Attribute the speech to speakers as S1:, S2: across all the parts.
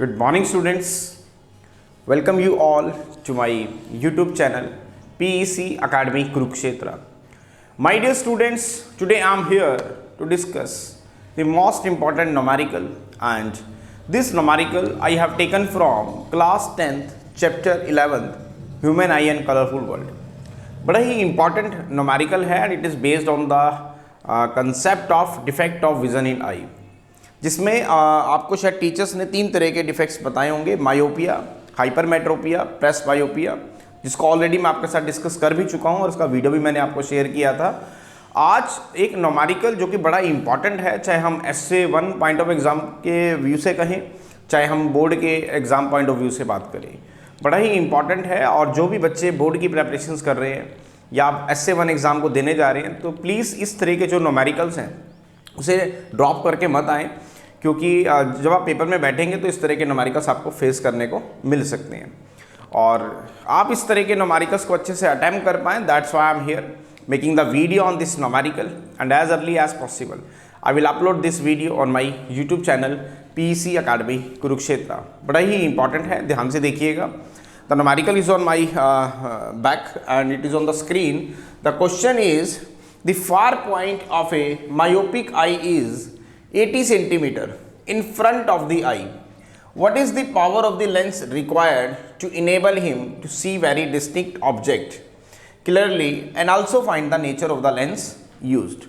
S1: Good morning, students. Welcome you all to my YouTube channel PEC Academy Kurukshetra. My dear students, today I am here to discuss the most important numerical, and this numerical I have taken from class 10th chapter 11th Human Eye and Colorful World. बड़ा ही important numerical है and it is based on the concept of defect of vision in eye. जिसमें आपको शायद teachers ने 3 तरह के defects बताए होंगे, मायोपिया, हाइपरमेट्रोपिया, प्रेस बायोपिया, जिसको ऑलरेडी मैं आपके साथ डिस्कस कर भी चुका हूं और उसका वीडियो भी मैंने आपको शेयर किया था। आज एक नॉमेरिकल जो कि बड़ा इंपॉर्टेंट है, चाहे हम एसए 1 पॉइंट ऑफ एग्ज़ाम के व्यू से कहें, चाहे हम बोर्ड के एग्ज़ाम पॉइंट ऑफ व्यू से बात करें, बड़ा ही इंपॉर्टेंट है। और जो भी बच्चे बोर्ड की प्रेपरेशंस कर रहे हैं या आप एसए 1 एग्ज़ाम को देने जा रहे हैं, तो प्लीज़ इस तरह के जो नॉमेरिकल्स हैं उसे ड्रॉप करके मत आएँ, क्योंकि जब आप पेपर में बैठेंगे तो इस तरह के नॉमेरिकल्स आपको फेस करने को मिल सकते हैं और आप इस तरह के नॉमेरिकल्स को अच्छे से अटेम्प्ट कर पाएँ। That's why I am here making the video on this numerical and as early as possible I will upload this video on my YouTube channel PEC Academy Kurukshetra. बड़ा ही इंपॉर्टेंट है, ध्यान से देखिएगा। The numerical is on my back and it is on the screen. The question is the far point of a myopic eye is 80 centimeter in front of the eye. What is the power of the lens required to enable him to see very distinct object clearly and also find the nature of the lens used?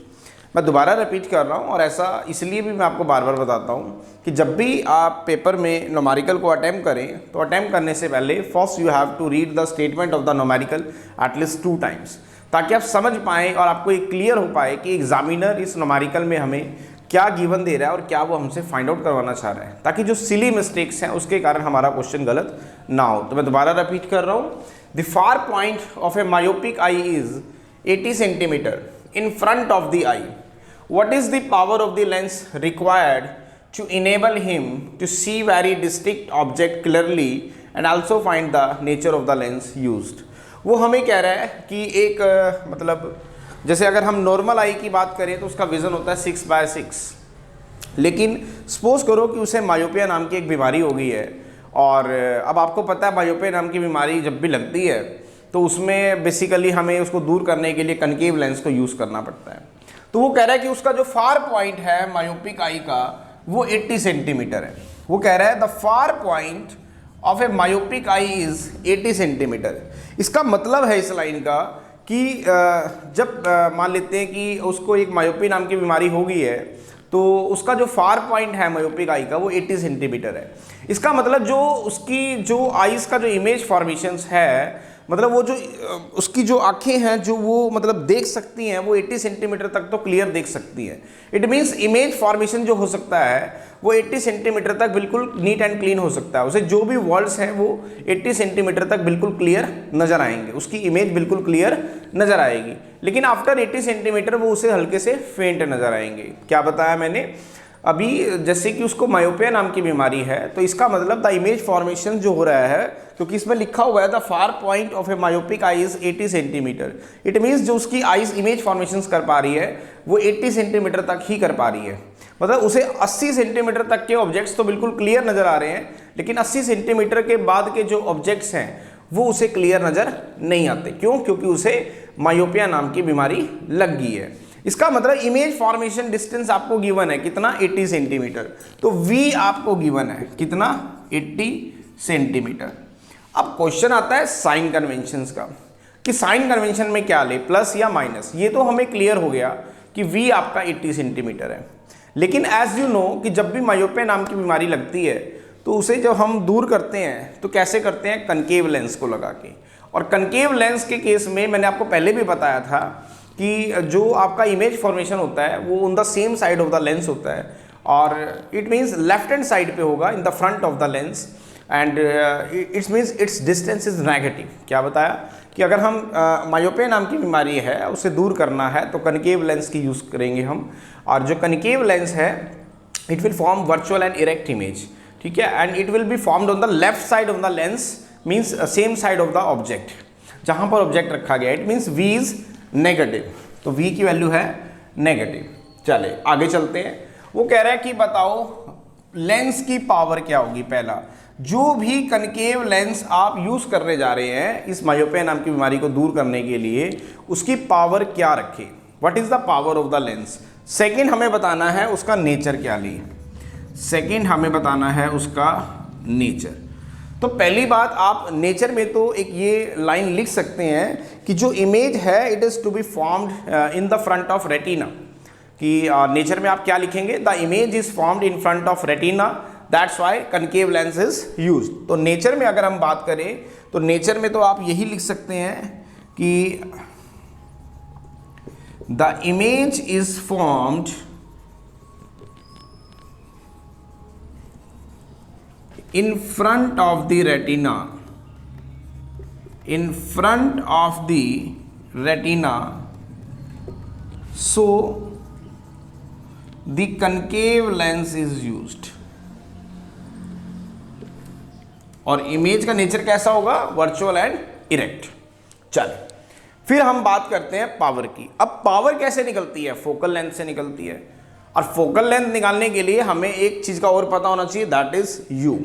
S1: मैं दोबारा repeat कर रहा हूँ और ऐसा इसलिए भी मैं आपको बार बार बताता हूँ कि जब भी आप पेपर में नॉमेरिकल को अटैम्प्ट करें तो अटैम्प्ट करने से पहले first you have to read the statement of the numerical at least 2 times, ताकि आप समझ पाएँ और आपको एक क्लियर हो पाए कि एग्जामिनर इस नॉमेरिकल में हमें क्या गिवन दे रहा है और क्या वो हमसे फाइंड आउट करवाना चाह रहा है, ताकि जो सिली मिस्टेक्स हैं उसके कारण हमारा क्वेश्चन गलत ना हो। तो मैं दोबारा रिपीट कर रहा हूँ। The far point of a myopic eye is 80 centimeter in front of the eye. What is the power of the lens required to enable him to see very distinct object clearly and also find the nature of the lens used. वो हमें कह रहा है कि एक मतलब जैसे अगर हम नॉर्मल आई की बात करें तो उसका विज़न होता है 6/6, लेकिन सपोज करो कि उसे मायोपिया नाम की एक बीमारी हो गई है और अब आपको पता है मायोपिया नाम की बीमारी जब भी लगती है तो उसमें बेसिकली हमें उसको दूर करने के लिए कनकेव लेंस को यूज़ करना पड़ता है। तो वो कह रहा है कि उसका जो फार पॉइंट है मायोपिक आई का वो 80 सेंटीमीटर है। वो कह रहा है the far point of a myopic I is 80 centimetre. इसका मतलब है इस लाइन का कि जब मान लेते हैं कि उसको एक मायोपी नाम की बीमारी हो गई है तो उसका जो फार पॉइंट है मायोपिक आई का वो 80 सेंटीमीटर है। इसका मतलब जो उसकी जो आइज़ का जो इमेज फॉर्मेशंस है, मतलब वो जो उसकी जो आँखें हैं जो वो मतलब देख सकती हैं वो 80 सेंटीमीटर तक तो क्लियर देख सकती हैं। इट मीन्स इमेज फॉर्मेशन जो हो सकता है वो 80 सेंटीमीटर तक बिल्कुल नीट एंड क्लीन हो सकता है। उसे जो भी वर्ड्स हैं वो 80 सेंटीमीटर तक बिल्कुल क्लियर नज़र आएंगे, उसकी इमेज बिल्कुल क्लियर नज़र आएगी। लेकिन आफ्टर 80 सेंटीमीटर वो उसे हल्के से फेंट नज़र आएंगे। क्या बताया मैंने अभी, जैसे कि उसको मायोपिया नाम की बीमारी है तो इसका मतलब द इमेज फॉर्मेशन जो हो रहा है, क्योंकि इसमें लिखा हुआ है the far point of a myopic eye is 80 centimetre. It means जो उसकी आइज इमेज फॉर्मेशन कर पा रही है वो 80 सेंटीमीटर तक ही कर पा रही है। मतलब उसे 80 सेंटीमीटर तक के ऑब्जेक्ट्स तो बिल्कुल क्लियर नज़र आ रहे हैं, लेकिन 80 सेंटीमीटर के बाद के जो ऑब्जेक्ट्स हैं वो उसे क्लियर नज़र नहीं आते। क्यों? क्योंकि उसे मायोपिया नाम की बीमारी लग गई है। इसका मतलब इमेज फॉर्मेशन डिस्टेंस आपको गिवन है कितना, 80 सेंटीमीटर। तो V आपको गिवन है कितना, 80 सेंटीमीटर। अब क्वेश्चन आता है साइन कन्वेंशन का कि साइन कन्वेंशन में क्या ले, प्लस या माइनस। ये तो हमें क्लियर हो गया कि V आपका 80 सेंटीमीटर है, लेकिन एज यू नो कि जब भी मायोपिया नाम की बीमारी लगती है तो उसे जब हम दूर करते हैं तो कैसे करते हैं, कनकेव लेंस को लगा के। और कनकेव लेंस के केस में मैंने आपको पहले भी बताया था कि जो आपका इमेज फॉर्मेशन होता है वो on the same side of the lens होता है और it means left hand side पे होगा इन the front of the lens and it's means it's distance is negative. क्या बताया कि अगर हम मायोपिया नाम की बीमारी है उसे दूर करना है तो कनकेव लेंस की यूज़ करेंगे हम, और जो कनकेव लेंस है it will form virtual and erect image, ठीक है, and it will be formed on the left side of the lens, means same side of the object जहाँ पर ऑब्जेक्ट रखा गया। It means V is negative, तो V की value है negative. चले आगे चलते हैं। वो कह रहा है कि बताओ लेंस की पावर क्या होगी। पहला, जो भी कनकेव लेंस आप यूज करने जा रहे हैं इस मायोपिया नाम की बीमारी को दूर करने के लिए, उसकी पावर क्या रखे, what is the power of the lens. Second, हमें बताना है उसका नेचर क्या ली, सेकंड हमें बताना है उसका नेचर। तो पहली बात, आप नेचर में तो एक ये लाइन लिख सकते हैं कि जो इमेज है it is to be formed in the front of retina, कि नेचर में आप क्या लिखेंगे, the image is formed in front of retina, that's why concave lens is use. तो नेचर में अगर हम बात करें तो नेचर में तो आप यही लिख सकते हैं कि the image is formed in front of the retina, in front of the retina, so the concave lens is used। और इमेज का नेचर कैसा होगा, वर्चुअल एंड इरेक्ट। चलिए फिर हम बात करते हैं पावर की। अब पावर कैसे निकलती है, फोकल लेंथ से निकलती है, और फोकल लेंथ निकालने के लिए हमें एक चीज का और पता होना चाहिए, that is you.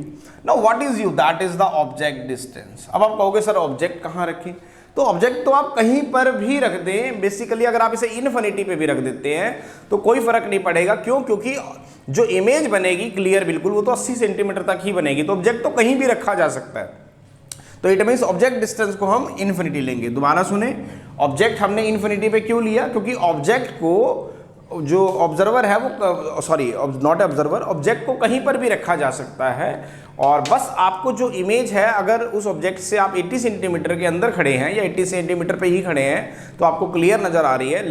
S1: Now what is you, that is the object distance. अब आप कहोगे सर ऑब्जेक्ट कहाँ रखें, तो ऑब्जेक्ट तो आप कहीं पर भी रख दें, बेसिकली अगर आप इसे इन्फिनिटी पे भी रख देते हैं तो कोई फर्क नहीं पड़ेगा। क्यों, क्योंकि जो इमेज बनेगी क्लियर बिल्कुल वो तो 80 सेंटीमीटर तक ही बनेगी, तो ऑब्जेक्ट तो कहीं भी रखा जा सकता है। तो इट मीन्स ऑब्जेक्ट डिस्टेंस को हम इन्फिनिटी लेंगे। दोबारा सुने, ऑब्जेक्ट हमने इन्फिनिटी पे क्यों लिया, क्योंकि ऑब्जेक्ट को जो ऑब्जर्वर है वो, सॉरी नॉट ऑब्जर्वर, ऑब्जेक्ट को कहीं पर भी रखा जा सकता है, और बस आपको जो इमेज है अगर उस ऑब्जेक्ट से आप 80 सेंटीमीटर के अंदर खड़े हैं या 80 सेंटीमीटर पे ही खड़े हैं तो आपको क्लियर नज़र आ रही है।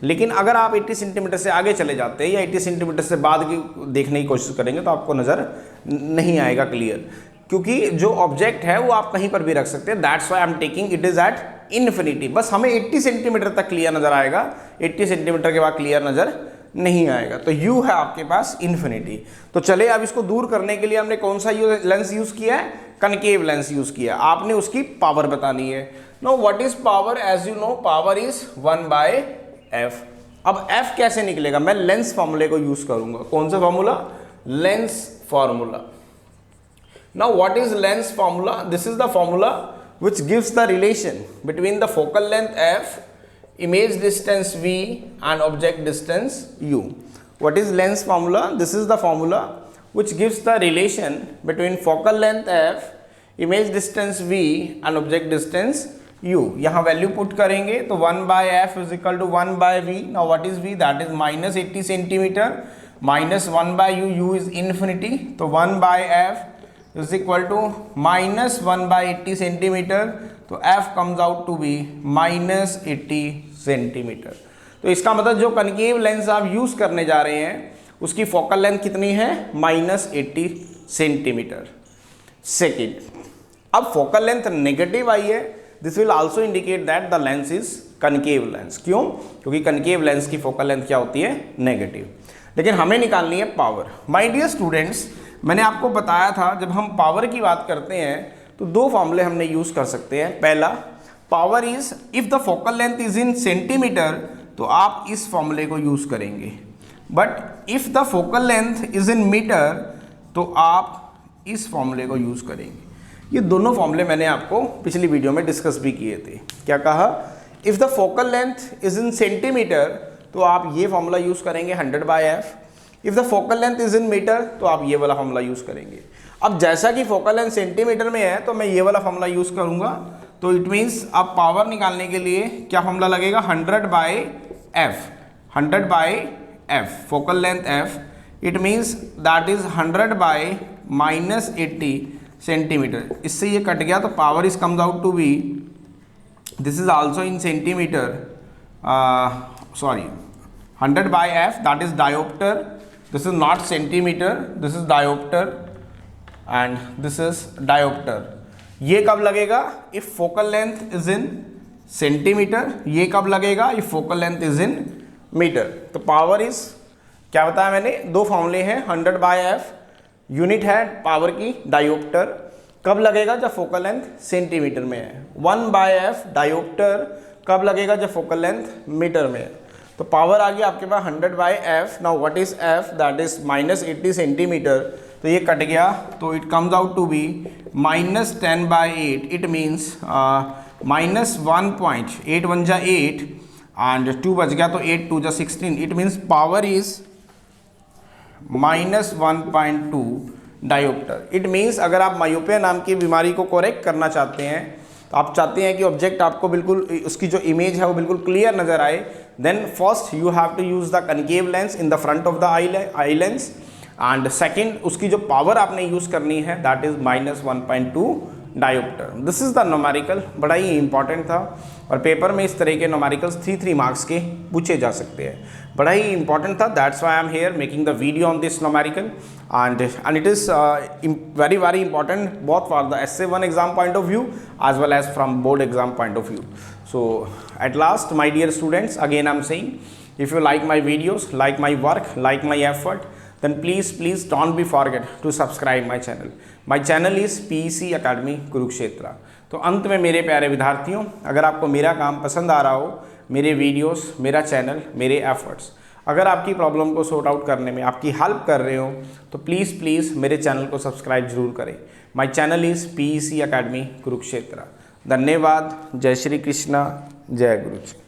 S1: लेकिन अगर आप 80 सेंटीमीटर से आगे चले जाते हैं या 80 सेंटीमीटर से बाद की देखने की कोशिश करेंगे तो आपको नज़र नहीं आएगा क्लियर, क्योंकि जो ऑब्जेक्ट है वो आप कहीं पर भी रख सकते हैं। That's why I am taking it is at infinity. बस हमें 80 सेंटीमीटर तक क्लियर नजर आएगा, 80 सेंटीमीटर के बाद क्लियर नजर नहीं आएगा। तो यू है आपके पास इन्फिनिटी। तो चले अब इसको दूर करने के लिए हमने कौन सा लेंस यूज किया है, कनकेव लेंस यूज किया। आपने उसकी पावर बतानी है। No what is power, as you know power is 1/f। अब f कैसे निकलेगा, मैं लेंस फॉर्मूले को यूज करूंगा। कौन सा formula, lens formula. Now what is lens formula? This is the formula which gives the relation between the focal length f, image distance v and object distance u. What is lens formula? This is the formula which gives the relation between focal length f, image distance v and object distance u. यहाँ value put करेंगे तो 1/f is equal to 1/v. Now what is v? That is minus 80 centimetre minus 1/u, u is infinity, तो 1/f is equal to minus 1/80 centimetre, तो f comes out to be minus 80 centimetre. तो इसका मतलब जो concave lens आप use करने जा रहे हैं उसकी फोकल लेंथ कितनी है, minus 80 सेंटीमीटर। सेकेंड, अब फोकल लेंथ नेगेटिव आई है, this will also indicate that the lens is concave lens. क्यों, क्योंकि कनकेव लेंस की फोकल लेंथ क्या होती है, नेगेटिव। लेकिन हमें निकालनी है पावर। माय डियर स्टूडेंट्स, मैंने आपको बताया था जब हम पावर की बात करते हैं तो दो फॉर्मूले हमने यूज कर सकते हैं। पहला, power is if the focal length is in centimetre, तो आप इस फॉर्मूले को यूज करेंगे, but if the focal length is in metre तो आप इस फॉर्मूले को यूज करेंगे। ये दोनों फॉर्मूले मैंने आपको पिछली वीडियो में डिस्कस भी किए थे। क्या कहा, if the focal length is in centimetre तो आप ये फॉर्मूला यूज करेंगे 100/f। If the focal length is in metre तो आप ये वाला फॉर्मूला यूज करेंगे। अब जैसा कि फोकल लेंथ सेंटीमीटर में है तो मैं ये वाला फॉर्मूला यूज करूंगा, तो इट मीन्स अब पावर निकालने के लिए क्या फॉर्मूला लगेगा, 100/f। 100/f focal length f, it means that is 100/-80 centimetre. इससे ये कट गया तो power is comes out to be, this is also in centimetre, sorry 100/f, that is diopter. This is not centimeter, this is diopter and this is diopter. ये कब लगेगा, if focal length is in centimeter। ये कब लगेगा, if focal length is in meter। तो power is क्या बताया मैंने, दो फॉर्मूले हैं, 100/f यूनिट है पावर की, डायोप्टर कब लगेगा जब फोकल लेंथ सेंटीमीटर में है, 1/f डायोप्टर कब लगेगा जब फोकल लेंथ मीटर में है। तो पावर आ गया आपके पास 100/f। Now what is f, that is -80 centimetre. तो ये कट गया, तो it comes out to be -10/8। It means -1.8 1 जा 8 एंड 2 बच गया, तो 8 2 जा 16। It means power is -1.2 dioptre. It means अगर आप मायोपिया नाम की बीमारी को करेक्ट करना चाहते हैं, तो आप चाहते हैं कि ऑब्जेक्ट आपको बिल्कुल उसकी जो इमेज है वो बिल्कुल क्लियर नजर आए, then first you have to use the concave lens in the front of the eye lens, and second उसकी जो पावर आपने यूज करनी है that is -1.2 dioptre. This is the numerical, बड़ा ही इंपॉर्टेंट था और पेपर में इस तरह के नोमेरिकल्स 3 मार्क्स के पूछे जा सकते हैं, बड़ा ही इंपॉर्टेंट था। That's why I am here making the video on this numerical and it is very important both for the essay 1 exam point of view as well as from board exam point of view. So at last, my dear students, again I'm saying, if you like my videos, like my work, like my effort, then please don't be forget to subscribe my channel. My channel is PEC Academy Kurukshetra. तो अंत में मेरे प्यारे विद्यार्थियों, अगर आपको मेरा काम पसंद आ रहा हो, मेरे वीडियोस, मेरा चैनल, मेरे एफर्ट्स अगर आपकी प्रॉब्लम को सॉर्ट आउट करने में आपकी हेल्प कर रहे हो, तो प्लीज़ मेरे चैनल को सब्सक्राइब जरूर करें। My channel is PEC academy Kurukshetra. धन्यवाद। जय श्री कृष्णा, जय गुरु जी।